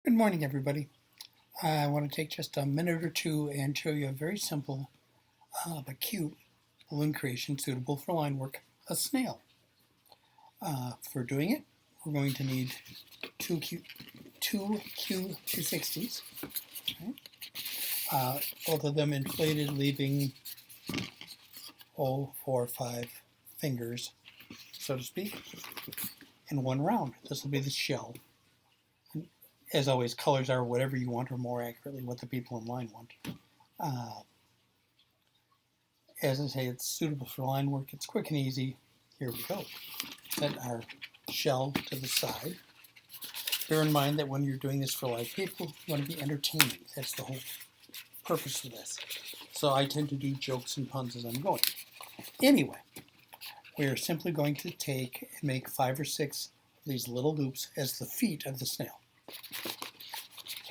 Good morning, everybody. I want to take just a minute or two and show you a very simple but cute balloon creation suitable for line work, a snail. For doing it, we're going to need two Q260s, okay? Both of them inflated, leaving 4 or 5 fingers, so to speak, and one round. This will be the shell. As always, colors are whatever you want, or more accurately, what the people in line want. As I say, it's suitable for line work. It's quick and easy. Here we go. Set our shell to the side. Bear in mind that when you're doing this for live people, you want to be entertaining. That's the whole purpose of this. So I tend to do jokes and puns as I'm going. Anyway, we are simply going to take and make 5 or 6 of these little loops as the feet of the snail,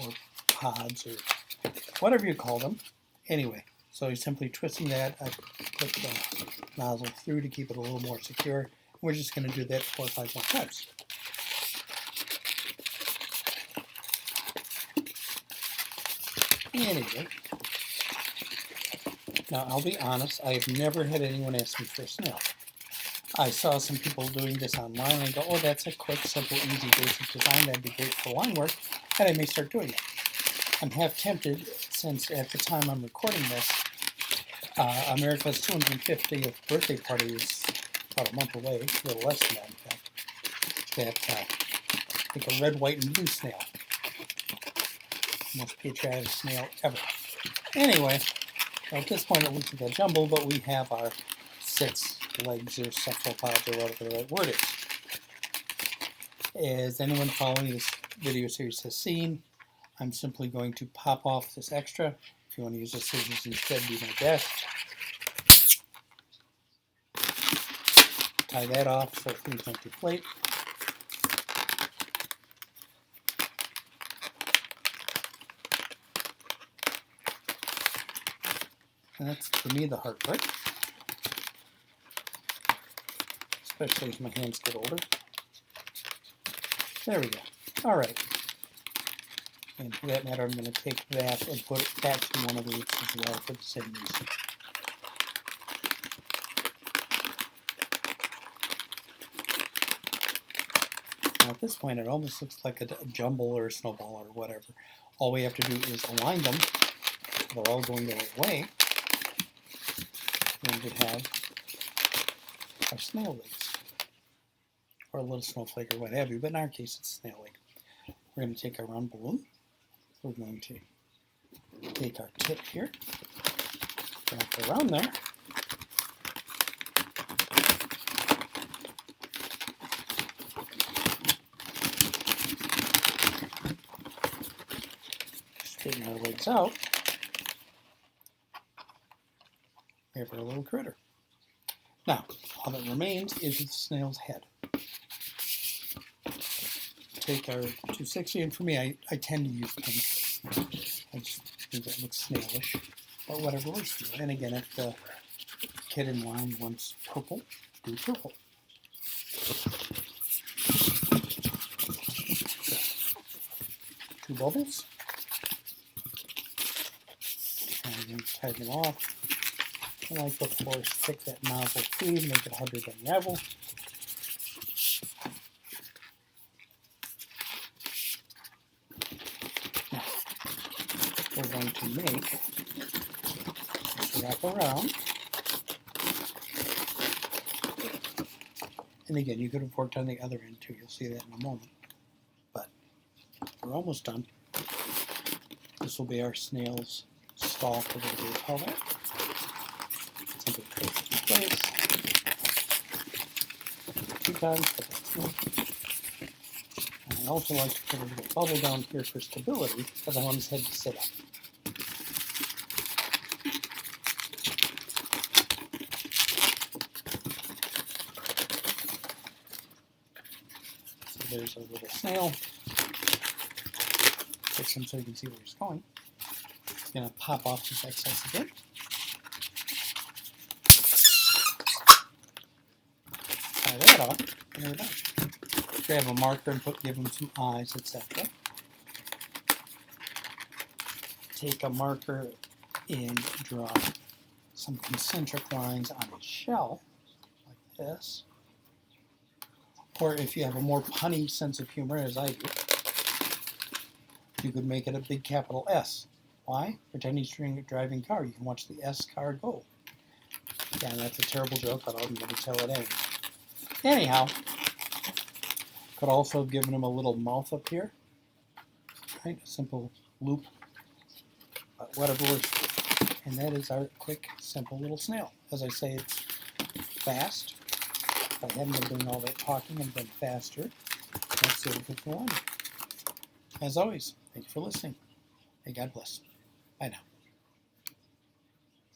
or pods, or whatever you call them. Anyway, so you're simply twisting that. I put the nozzle through to keep it a little more secure. We're just going to do that 4 or 5 more times. Anyway, now I'll be honest, I have never had anyone ask me for a snail. I saw some people doing this online and go, oh, that's a quick, simple, easy, basic design. That'd be great for line work, and I may start doing it. I'm half tempted, since at the time I'm recording this, America's 250th birthday party is about a month away, a little less than that, in fact. I think a red, white, and blue snail. Most patriotic snail ever. Anyway, at this point it looks like a jumble, but we have our 6 legs or cephalopods, or whatever the right word is. As anyone following this video series has seen, I'm simply going to pop off this extra. If you want to use the scissors instead, do my best. Tie that off so things don't deflate. And that's, for me, the hard part, especially as my hands get older. There we go. All right. And for that matter, I'm going to take that and put it back to one of the loops as well for the same reason. Now at this point, it almost looks like a jumble or a snowball or whatever. All we have to do is align them. They're all going the right way. And we have our snail legs, or a little snowflake, or what have you, but in our case it's snail leg. We're going to take our round balloon. We're going to take our tip here, wrap around there, straighten our legs out. We have our little critter. Now, all that remains is the snail's head. Take our 260, and for me, I tend to use pink. I just think that looks snailish, but whatever works for you. And again, if the kid in line wants purple, do purple. So, 2 bubbles. And then tie them off. And like before, stick that nozzle through, make it harder to unravel. Now, we're going to make this wrap around. And again, you could have worked on the other end too. You'll see that in a moment. But we're almost done. This will be our snail's stalk, or whatever you call that. Simply place it in place. 2 times, but that's enough. And I also like to put a little bubble down here for stability, because I want his head to sit up. So there's a little snail. Fix him so you can see where he's going. He's going to pop off this excess again. Tie that off, and we're done. Grab a marker and give him some eyes, etc. take a marker and draw some concentric lines on a shell, like this. Or if you have a more punny sense of humor, as I do, you could make it a big capital S. Why? Pretend you're driving a car. You can watch the S car go. Yeah, that's a terrible joke, but I'm going to tell it anyway. Anyhow, could also have given him a little mouth up here. Right? A simple loop, but whatever works. And that is our quick, simple little snail. As I say, it's fast. If I hadn't been doing all that talking and been faster, that's suitable for one. As always, thank you for listening. May God bless. Bye now.